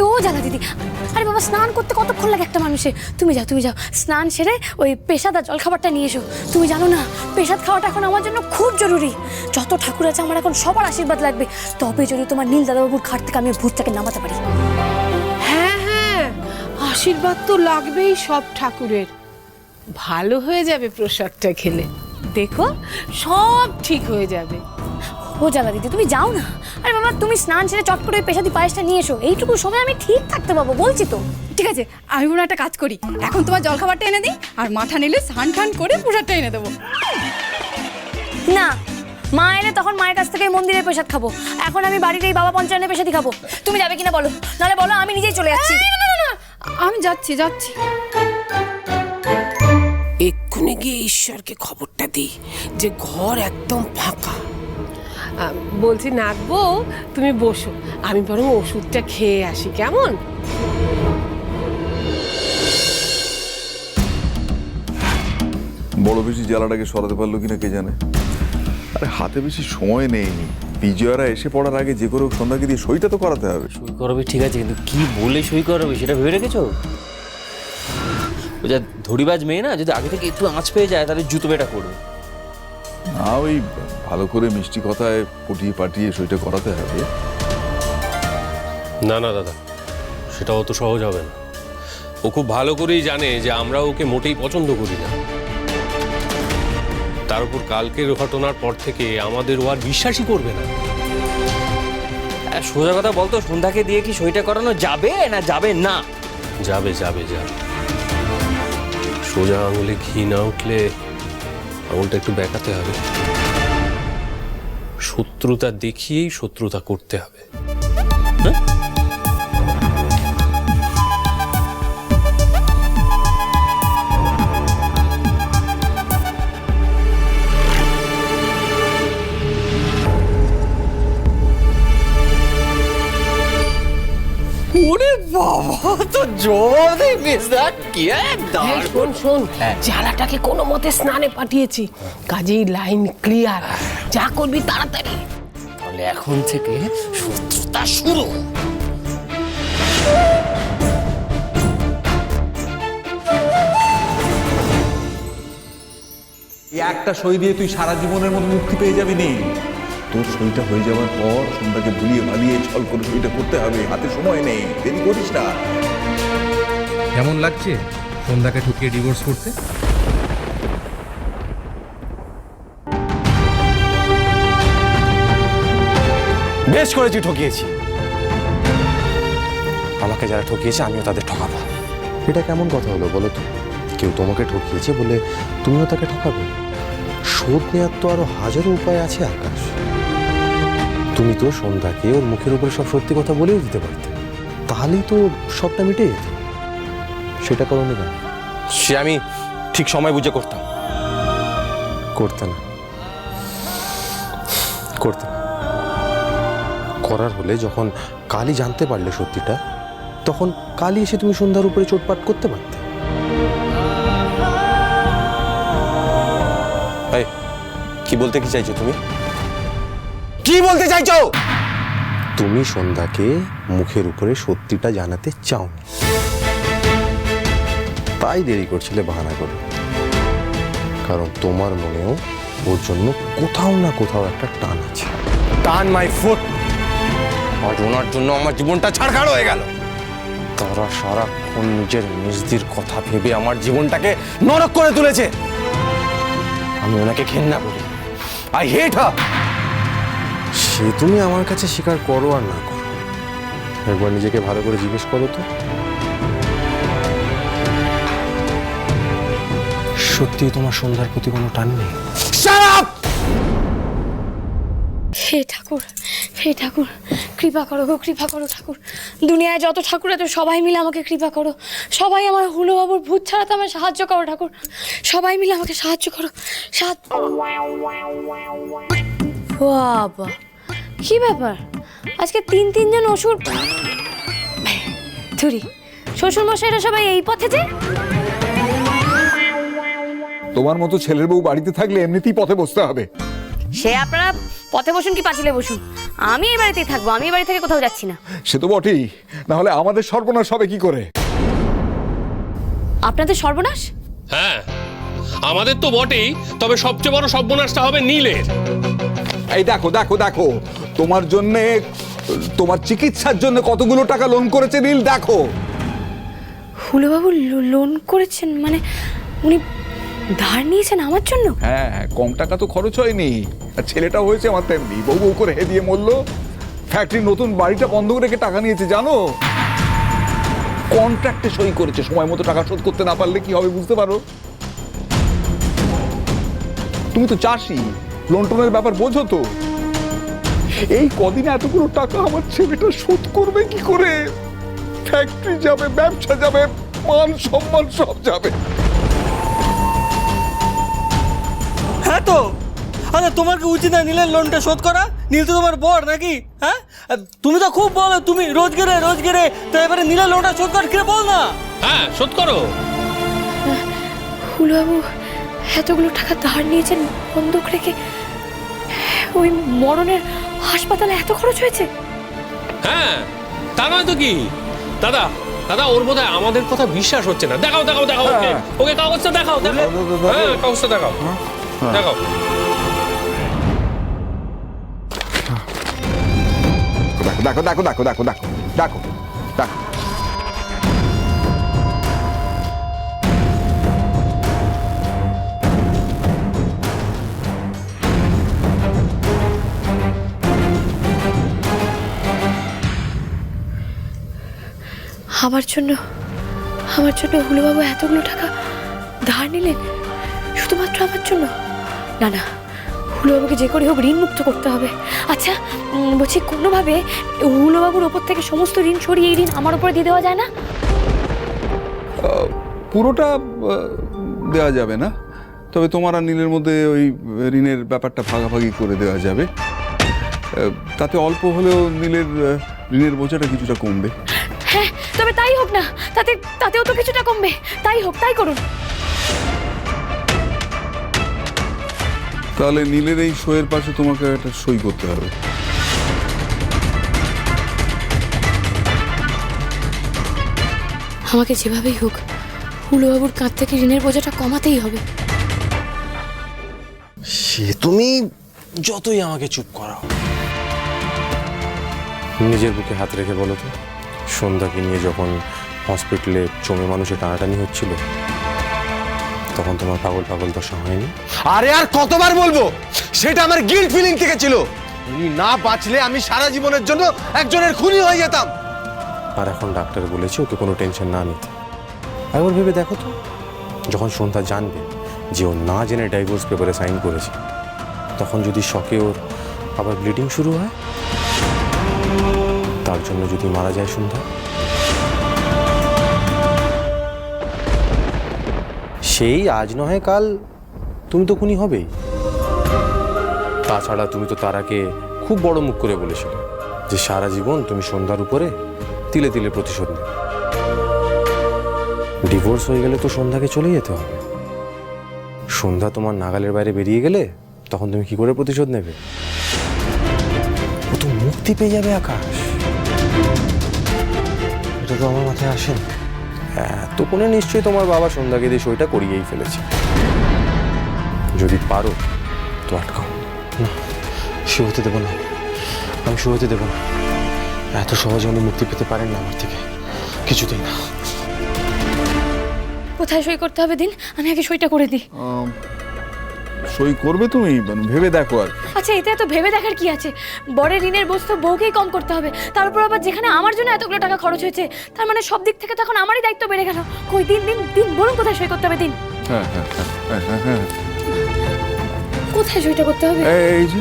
ও জানা দিদি, আরে বাবা স্নান করতে কতক্ষণ লাগে একটা মানুষের? তুমি যাও স্নান সেরে ওই পেশাদ আর জলখাবারটা নিয়ে এসো। তুমি জানো না পেশাদ খাওয়াটা এখন আমার জন্য খুব জরুরি। যত ঠাকুর আছে আমার এখন সবার আশীর্বাদ লাগবে, তবে যদি তোমার নীল দাদাবাবুর ঘাট থেকে আমি ভূতটাকে নামাতে পারি। হ্যাঁ হ্যাঁ, আশীর্বাদ তো লাগবেই সব ঠাকুরের। ভালো হয়ে যাবে প্রসাদটা খেলে, দেখো সব ঠিক হয়ে যাবে। ও জানা দিদি তুমি যাও না। আরে বাবা তুমি স্নান সেরে চট করে ওই পেশাদি পায়েসটা নিয়ে এসো, এইটুকু সময় আমি ঠিক থাকতে পাবো, বলছি তো। ঠিক আছে, আমি মনে একটা কাজ করি, এখন তোমার জলখাবারটা এনে দিই, আর মাথা নিলে স্নান টান করে প্রসাদটা এনে দেবো। না, মা এলে তখন মায়ের কাছ থেকে মন্দিরের প্রসাদ খাবো, এখন আমি বাড়ির এই বাবা পঞ্চায়েতের প্রসাদই খাবো। তুমি যাবে কিনা বলো, নাহলে বলো আমি নিজেই চলে যাচ্ছি। আমি যাচ্ছি। এক্ষুনি গিয়ে ঈশ্বরকে খবরটা দিই যে ঘর একদম ফাঁকা। বলছি নাগবো, তুমি বসো, আমি বরং ওষুধটা খেয়ে আসি, কেমন? বড় বেশি জ্বালাটাকে সরাতে পারলো কিনা কে জানে। আরে হাতে বেশি সময় নেই, বিজয়ারা এসে পড়ার আগে যে করে সন্ধ্যাকে দিয়ে সইটা তো করাতে হবে। সই করাবে ঠিক আছে, কিন্তু কি বলে সই করাবে সেটা ভেবে রেখেছো? ও যা ধরিবাজ মেয়ে না, যদি আগে থেকে একটু আঁচ পেয়ে যায় তাহলে জুতো বেটা করবে। না ওই ভালো করে মিষ্টি কথায় পটিয়ে পাটিয়ে সইটা করাতে হবে। না না দাদা, সেটা অত সহজ হবে না। ও খুব ভালো করেই জানে যে আমরা ওকে মোটেই পছন্দ করি না। তার উপর কালকের ঘটনার পর থেকে আমাদের ও আর বিশ্বাসই করবে না। সোজা কথা বলতো, সন্ধ্যাকে দিয়ে কি সইটা করানো যাবে না যাবে না? যাবে যাবে যাবে। সোজা আঙুলে ঘি না উঠলে আঙুলটা একটু বেঁকাতে হবে। শত্রুতা দেখিয়েই শত্রুতা করতে হবে। ওরে বাবা, তো জোরে মিস্টার কি শোন শোন, জ্বালাটাকে কোনো মতে স্নানে পাঠিয়েছি, কাজেই লাইন ক্লিয়ার। যা করবি তাড়াতাড়ি। তাহলে এখন থেকে শত্রুতা শুরু। এই একটা সই দিয়ে তুই সারা জীবনের মতো মুক্তি পেয়ে যাবি নি। তোর সইটা হয়ে যাওয়ার পর সন্ধ্যাকে ভুলিয়ে ভালিয়ে ছল করে সইটা করতে হবে, হাতে সময় নেই, দেরি করিস না। কেমন লাগছে সন্ধ্যাকে ঠকিয়ে ডিভোর্স করতে? বেশ করেছি, ঠকিয়েছি। আমাকে যারা ঠকিয়েছে আমিও তাদের ঠকাবো। এটা কেমন কথা হলো বলো তো? কেউ তোমাকে ঠকিয়েছে বলে তুমিও তাকে ঠকাবে? শোধ নেওয়ার তো আরো হাজারো উপায় আছে আকাশ। তুমি তো সন্ধ্যাকে ওর মুখের উপরে সব সত্যি কথা বলেও দিতে পারতে, তাহলেই তো সবটা মিটে যেত। সেটা করোনি কেন? সে আমি ঠিক সময় বুঝে করতাম। করতে না, করতে না। করার হলে যখন কালই জানতে পারলে সত্যিটা, তখন কালই এসে তুমি সন্ধ্যার উপরে চোটপাট করতে পারতে। কি বলতে কি চাইছো তুমি? কি বলতে চাইছো? তুমি সন্ধ্যাকে মুখের উপরে সত্যিটা জানাতে চাওনি, তাই দেরি করছিলে বাহানা করে। কারণ তোমার মনেও ওর জন্য কোথাও না কোথাও একটা টান আছে। টান মাই ফুট। আজ ওনার জন্য আমার জীবনটা ছাড়খাড় হয়ে গেল। তারা সারাক্ষণ নিজের নিজদির কথা ভেবে আমার জীবনটাকে নরক করে তুলেছে। আমি ওনাকে ঘেন্না করি। আই হেট হার। সে তুমি আমার কাছে স্বীকার করো আর না করো, একবার নিজেকে ভালো করে জিজ্ঞেস করো তো, সত্যি তোমার সন্ধ্যার প্রতি কোনো টান নেই? হে ঠাকুর, হে ঠাকুর, কৃপা করো গো, কৃপা করো ঠাকুর। দুনিয়ায় যত ঠাকুর আছে সবাই মিলে আমাকে কৃপা করো। সবাই আমার হুলোবাবুর ভূত ছাড়াতে আমার সাহায্য করো ঠাকুর। সবাই মিলে আমাকে সাহায্য করো। বাবা কি ব্যাপার, আজকে তিনজন অসুর ধুরি শ্বশুর মশাইরা সবাই এই পথে যে। তোমার মতো ছেলের বউ বাড়িতে থাকলে এমনিতেই পথে বসতে হবে। সে আপনারা পথে বসুন কি পাঁচিলে বসুন, আমি এই বাড়িতেই থাকবো, আমি এই বাড়ি থেকে কোথাও যাচ্ছি না। সে তো বটেই, না হলে আমাদের সর্বনাশ হবে কি করে? আপনাদের সর্বনাশ? হ্যাঁ, আমাদের তো বটেই, তবে সবচেয়ে বড় সর্বনাশটা হবে নীলের। এই দেখো দেখো দেখো, তোমার জন্যে, তোমার চিকিৎসার জন্য কতগুলো টাকা লোন করেছে নীল, দেখো। হুলোবাবু লোন করেছেন মানে উনি ধার নিয়েছেন আমার জন্য? হ্যাঁ, কম টাকা তো খরচ হয়নি। আর ছেলেটা হয়েছে আমার তেমনি, বউ বউ করে দিয়ে মরলো। ফ্যাক্টরির নতুন বাড়িটা বন্ধক রেখে টাকা নিয়েছে জানো। কন্ট্রাক্টে সই করেছে, সময় মতো টাকা শোধ করতে না পারলে কি হবে বুঝতে পারো? তুমি তো চাষি, লোন টোনের ব্যাপার বোঝো তো। এই কদিনে এতগুলো টাকা আমার ছেলেটা শোধ করবে কি করে? ফ্যাক্টরি যাবে, ব্যবসা যাবে, মান সম্মান সব যাবে। হ্যাঁ তো, আচ্ছা তোমার কি উচিত না নীলের লোনটা শোধ করা? নীল তো তোমার বর নাকি? হ্যাঁ, আর তুমি তো খুব বলো তুমি রোজগেরে, তো এবারে নীলের লোনটা শোধ কর, কে বল না? হ্যাঁ, শোধ করো। হুলোবাবু এতগুলো টাকা ধার নিয়েছেন বন্ধক রেখে, ওই মরণের হাসপাতালে এত খরচ হয়েছে? হ্যাঁ, তা নয় তো কি। দাদা দাদা, ওর বোধহয় আমাদের কথা বিশ্বাস হচ্ছে না। দেখাও দেখাও দেখাও, ওকে ওকে কাগজটা দেখাও, দেখাও। হ্যাঁ, কাগজটা দেখাও, দেখাও। দেখো দেখো দেখো দেখো দেখো দেখো দেখো। আমার জন্য হুলোবাবু এতগুলো টাকা ধার নিলেন শুধুমাত্র আমার জন্য? না না, হুলোবাবুকে যে করে হোক ঋণ মুক্ত করতে হবে। আচ্ছা বলছি, কোনোভাবে হুলোবাবুর ওপর থেকে সমস্ত ঋণ সরিয়ে এই ঋণ আমার উপরে দিয়ে দেওয়া যায় না? পুরোটা দেওয়া যাবে না, তবে তোমার আর নীলের মধ্যে ওই ঋণের ব্যাপারটা ভাগাভাগি করে দেওয়া যাবে। তাতে অল্প হলেও নীলের ঋণের বোঝাটা কিছুটা কমবে। হ্যাঁ, তবে তাই হোক না, তাতেও তো কিছুটা কমবে। তাই হোক, তাই করুন। তাহলে নীলের এই সইয়ের পাশে তোমাকে একটা সই করতে হবে। আমাকে যেভাবেই হোক হুলোবাবুর কাঁধ থেকে ঋণের বোঝাটা কমাতেই হবে। সে তুমি যতই আমাকে চুপ করাও, নিজের বুকে হাত রেখে বলো তো, সন্ধ্যাকে নিয়ে যখন হসপিটালে জমে মানুষের টানাটানি হচ্ছিল, তখন তোমার পাগল পাগল দশা হয়নি? আরে আর কতবার বলবো, সেটা আমার গিল্ট ফিলিং থেকে ছিল। উনি না বাঁচলে আমি সারা জীবনের জন্য একজনের খুনি হয়ে যেতাম। আর এখন ডাক্তার বলেছে ওকে কোনো টেনশন না নিতে। একবার ভেবে দেখো তো, যখন সন্ধ্যা জানবে যে ও না জেনে ডাইভোর্স পেপারে সাইন করেছে, তখন যদি শকে ওর আবার ব্লিডিং শুরু হয়, তার জন্য যদি মারা যায় সন্ধ্যা, সেই আজ নয় কাল তুমি তো খুনি হবেই। তাছাড়া তুমি তো তারাকে খুব বড় মুখ করে বলেছিলে যে সারা জীবন তুমি সন্ধ্যার উপরে তিলে তিলে প্রতিশোধ নেবে। ডিভোর্স হয়ে গেলে তো সন্ধ্যাকে চলে যেতে হবে। সন্ধ্যা তোমার নাগালের বাইরে বেরিয়ে গেলে তখন তুমি কি করে প্রতিশোধ নেবে? ও তো মুক্তি পেয়ে যাবে আকাশ। এটা তো আমার মাথায় আসেন। এতক্ষণে নিশ্চয়ই তোমার বাবা সন্ধ্যাকে দিয়ে সইটা করিয়েই ফেলেছে। যদি পারো তো আটকাও না, সে হতে দেবো না, আমি সে হতে দেবো না। এত সহজে উনি মুক্তি পেতে পারেন না আমার থেকে, কিছুতেই না। কোথায় সই করতে হবে দিন, আমি আগে সইটা করে দিই। সই করবে তুমি? ভেবে দেখো। আর আচ্ছা, এতে এত ভেবে দেখার কি আছে? বরের ঋণের বোঝ তো বউকেই কম করতে হবে, তার উপর আবার যেখানে আমার জন্য এতগুলো টাকা খরচ হয়েছে, তার মানে সব দিক থেকে তখন আমারই দায়িত্ব বেড়ে গেল। কই দিন দিন দিন, বলুন কোথায় সই করতে হবে দিন? হ্যাঁ হ্যাঁ হ্যাঁ হ্যাঁ হ্যাঁ, কোথায় সইটা করতে হবে? এই যে